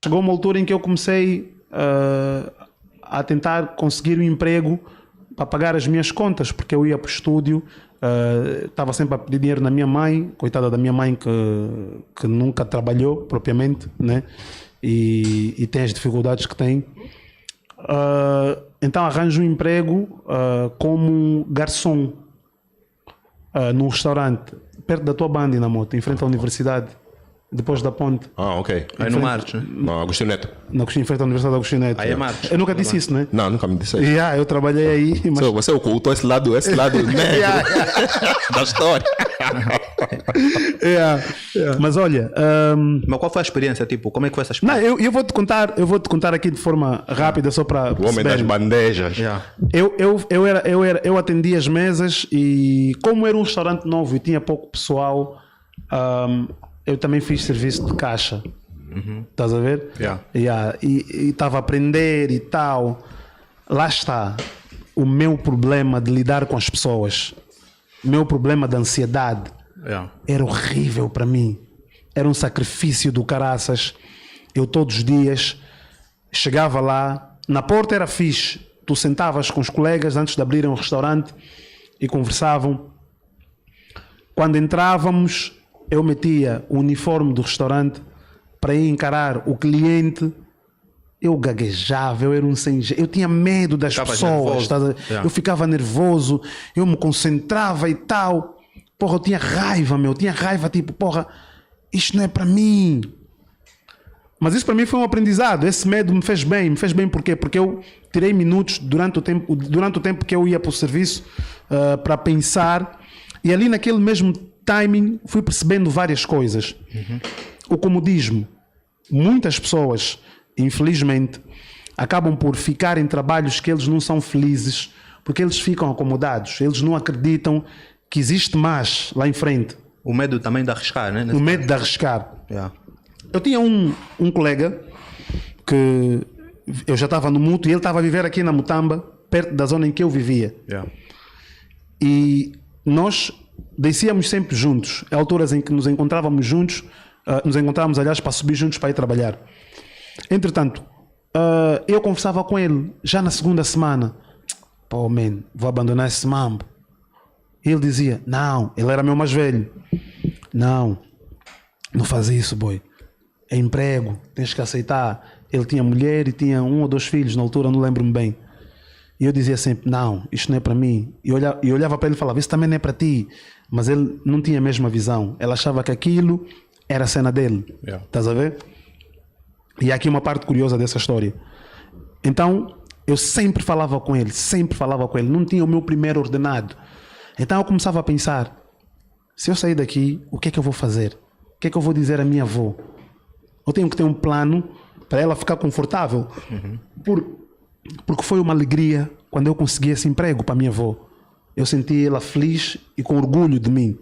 Chegou uma altura em que eu comecei a tentar conseguir um emprego para pagar as minhas contas, porque eu ia para o estúdio, estava sempre a pedir dinheiro na minha mãe, coitada da minha mãe que nunca trabalhou propriamente, né? E tem as dificuldades que tem. Então arranjo um emprego como garçom num restaurante perto da tua banda, na moto, em frente à universidade, depois da ponte. Ok. Aí no Marcos, né? Não, Agostinho Neto. Em frente à Universidade de Agostinho Neto. Aí é Marcos. Eu nunca disse isso, né? Não, nunca me disse. Eu trabalhei aí, mas... Você ocultou esse lado negro da história. Mas olha, Mas qual foi a experiência? Tipo, como é que foi essa experiência? não, eu vou te contar aqui de forma rápida só para O homem das bandejas. Eu atendia as mesas e como era um restaurante novo e tinha pouco pessoal, eu também fiz serviço de caixa. Estás a ver? E estava a aprender e tal. Lá está o meu problema de lidar com as pessoas. O meu problema de ansiedade era horrível para mim. Era um sacrifício do caraças. Eu todos os dias chegava lá, na porta era fixe. Tu sentavas com os colegas antes de abrirem um restaurante e conversavam. Quando entrávamos, eu metia o uniforme do restaurante para ir encarar o cliente. Eu gaguejava, eu era um sem jeito, eu tinha medo das pessoas, eu ficava nervoso, eu me concentrava e tal. Porra, eu tinha raiva, tipo, porra, isto não é para mim. Mas isso para mim foi um aprendizado. Esse medo me fez bem porquê? Porque eu tirei minutos durante o tempo que eu ia para o serviço para pensar, e ali naquele mesmo timing fui percebendo várias coisas. O comodismo. Muitas pessoas, infelizmente, acabam por ficar em trabalhos que eles não são felizes porque eles ficam acomodados, eles não acreditam que existe mais lá em frente. O medo também de arriscar, né? O medo de arriscar. Eu tinha um colega que eu já estava no Mútuo e ele estava a viver aqui na Mutamba, perto da zona em que eu vivia. E nós descíamos sempre juntos. Há alturas em que nos encontrávamos juntos, aliás, para subir juntos para ir trabalhar. Entretanto, eu conversava com ele já na segunda semana. Pô, man, vou abandonar esse mambo. Ele dizia, não, ele era meu mais velho. Não faz isso, boy. É emprego, tens que aceitar. Ele tinha mulher e tinha 1 ou 2 filhos na altura, não lembro-me bem. E eu dizia sempre, não, isto não é para mim. E eu olhava para ele e falava, isso também não é para ti. Mas ele não tinha a mesma visão. Ele achava que aquilo era a cena dele. Estás a ver? E há aqui uma parte curiosa dessa história. Então, eu sempre falava com ele. Não tinha o meu primeiro ordenado. Então eu começava a pensar, se eu sair daqui, o que é que eu vou fazer? O que é que eu vou dizer à minha avó? Eu tenho que ter um plano para ela ficar confortável. Porque foi uma alegria quando eu consegui esse emprego para a minha avó. Eu senti ela feliz e com orgulho de mim.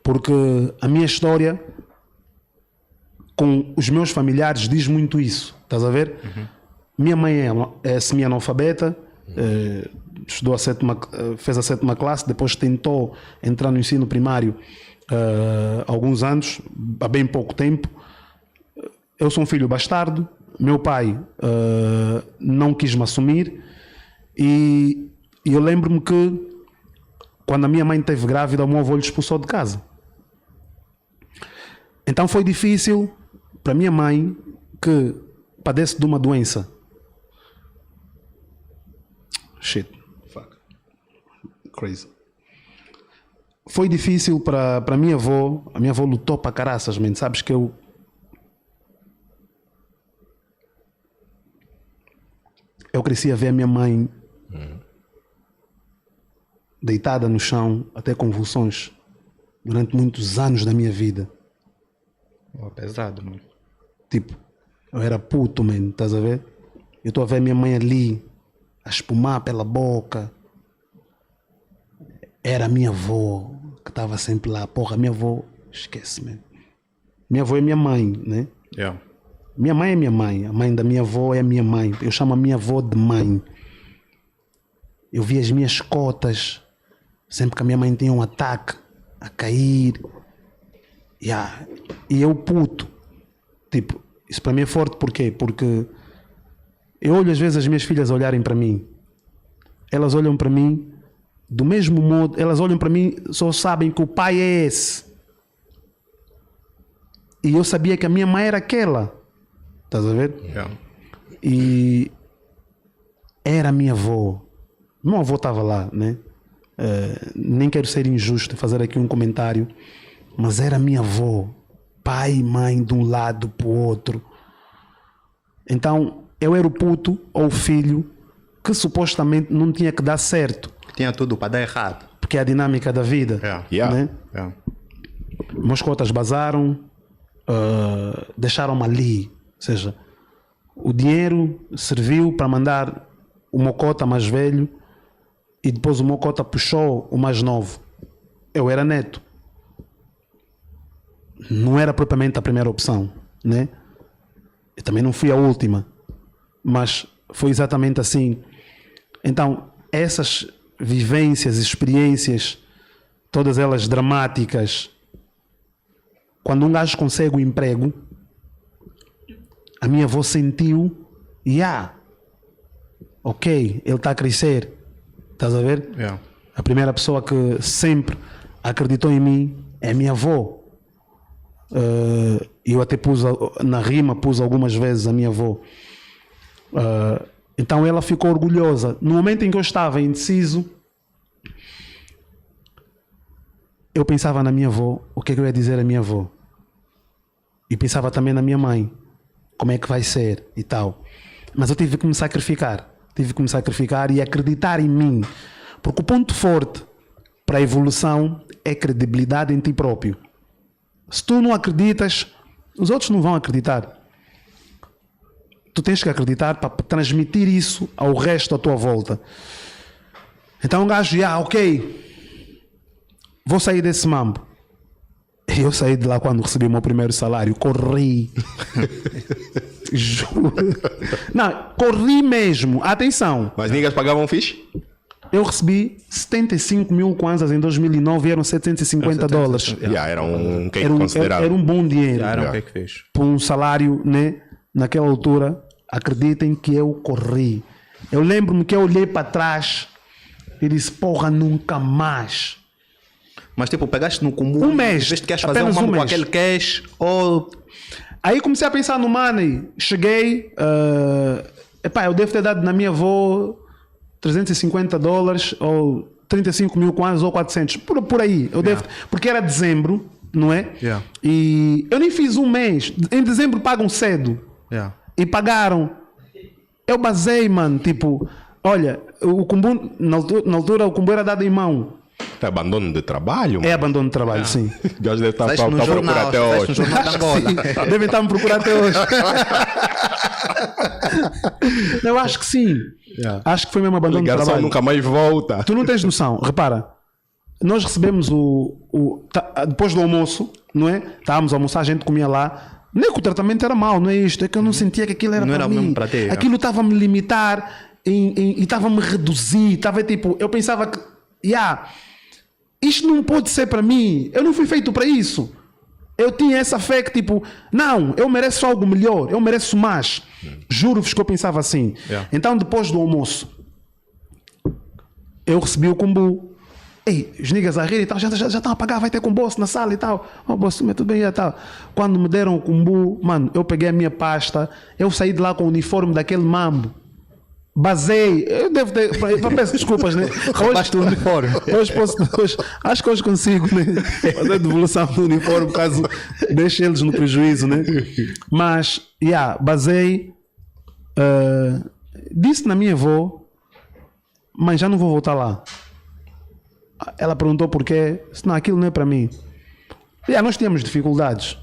Porque a minha história com os meus familiares diz muito isso. Estás a ver? Minha mãe é semi-analfabeta, estudou fez a 7ª classe, depois tentou entrar no ensino primário há alguns anos, há bem pouco tempo. Eu sou um filho bastardo, meu pai não quis me assumir e eu lembro-me que quando a minha mãe esteve grávida, o meu avô lhe expulsou de casa. Então foi difícil para minha mãe, que padece de uma doença. Crazy. Foi difícil para a minha avó. A minha avó lutou para caraças, man. Sabes que eu cresci a ver a minha mãe deitada no chão, até convulsões, durante muitos anos da minha vida. Pesado, mano. Tipo, eu era puto, man, estás a ver? Eu estou a ver a minha mãe ali, a espumar pela boca. Era a minha avó que estava sempre lá. Porra, minha avó, esquece, man. Minha avó é minha mãe, né? Minha mãe é minha mãe. A mãe da minha avó é minha mãe. Eu chamo a minha avó de mãe. Eu vi as minhas cotas. Sempre que a minha mãe tinha um ataque, a cair. E eu puto. Tipo, Isso para mim é forte, porquê? Porque eu olho às vezes as minhas filhas olharem para mim. Elas olham para mim do mesmo modo, elas olham para mim, só sabem que o pai é esse. E eu sabia que a minha mãe era aquela. Estás a ver? Yeah. E era a minha avó. Meu avô estava lá, né? Nem quero ser injusto e fazer aqui um comentário, mas era a minha avó. Pai e mãe de um lado para o outro. Então, eu era o puto ou o filho que supostamente não tinha que dar certo. Tinha tudo para dar errado. Porque é a dinâmica da vida. Yeah. Né? Yeah. Meus cotas bazaram, deixaram-me ali. Ou seja, o dinheiro serviu para mandar o meu cota mais velho e depois o meu cota puxou o mais novo. Eu era neto. Não era propriamente a primeira opção, né? Eu também não fui a última, mas foi exatamente assim. Então, essas vivências, experiências, todas elas dramáticas, quando um gajo consegue o emprego, a minha avó sentiu, ok, ele está a crescer, estás a ver? Yeah. A primeira pessoa que sempre acreditou em mim é a minha avó. Eu até pus na rima, pus algumas vezes a minha avó. Então ela ficou orgulhosa. No momento em que eu estava indeciso, eu pensava na minha avó, o que é que eu ia dizer à minha avó? E pensava também na minha mãe, como é que vai ser e tal. Mas eu tive que me sacrificar. Tive que me sacrificar e acreditar em mim. Porque o ponto forte para a evolução é credibilidade em ti próprio. Se tu não acreditas, os outros não vão acreditar. Tu tens que acreditar para transmitir isso ao resto à tua volta. Então um gajo, ok, vou sair desse mambo. Eu saí de lá quando recebi o meu primeiro salário, corri. Juro. Não, corri mesmo, atenção. Mas ninguém pagavam fixe? Eu recebi 75 mil kwanzas em 2009 e eram 750 dólares. Era um cake considerável. Era um bom dinheiro. Era o que é que fez? Por um salário, né? Naquela altura, acreditem que eu corri. Eu lembro-me que eu olhei para trás e disse, porra, nunca mais. Mas tipo, pegaste no comum, Um mês, em vez de queres fazer apenas mambo um com mês. aquele cash, ou... Aí comecei a pensar no money. Cheguei, eu devo ter dado na minha avó 350 dólares ou 35 mil kwanzas ou 400, por aí. Eu devo, porque era dezembro, não é? Yeah. E eu nem fiz um mês. Em dezembro pagam cedo. Yeah. E pagaram. Eu basei, mano, tipo, olha, o kumbu, na altura o kumbu era dado em mão. É abandono de trabalho? É abandono de trabalho, sim. O gajo deve estar Saíste a no procurar jornal, até saíste hoje. no jornal de Angola. Devem estar a me procurar até hoje. Eu acho que sim. Acho que foi mesmo A abandono de ligação trabalho. nunca mais volta. Tu não tens noção. Repara, nós recebemos depois do almoço, não é? Estávamos a almoçar, a gente comia lá. Nem que o tratamento era mau, não é isto. É que eu não sentia que aquilo era Não para era mim. mesmo para ti, Aquilo estava-me a limitar e estava-me a reduzir. Estava tipo, eu pensava que, isto não pode ser para mim. Eu não fui feito para isso. Eu tinha essa fé que tipo, não, eu mereço algo melhor, eu mereço mais. Juro-vos que eu pensava assim. Yeah. Então depois do almoço, eu recebi o combo. Ei, os niggas a rir e tal, já estão a pagar, vai ter com o bolso na sala e tal. Bolso, tudo bem e tal. Quando me deram o combo, mano, eu peguei a minha pasta, eu saí de lá com o uniforme daquele mambo. Basei, eu devo ter, peço desculpas, né? Roubaste o uniforme. Hoje, acho que hoje consigo, né? Fazer devolução do uniforme, caso deixe eles no prejuízo, né? Mas, basei, disse na minha avó, mas já não vou voltar lá. Ela perguntou porquê, disse, não, aquilo não é para mim. Nós tínhamos dificuldades.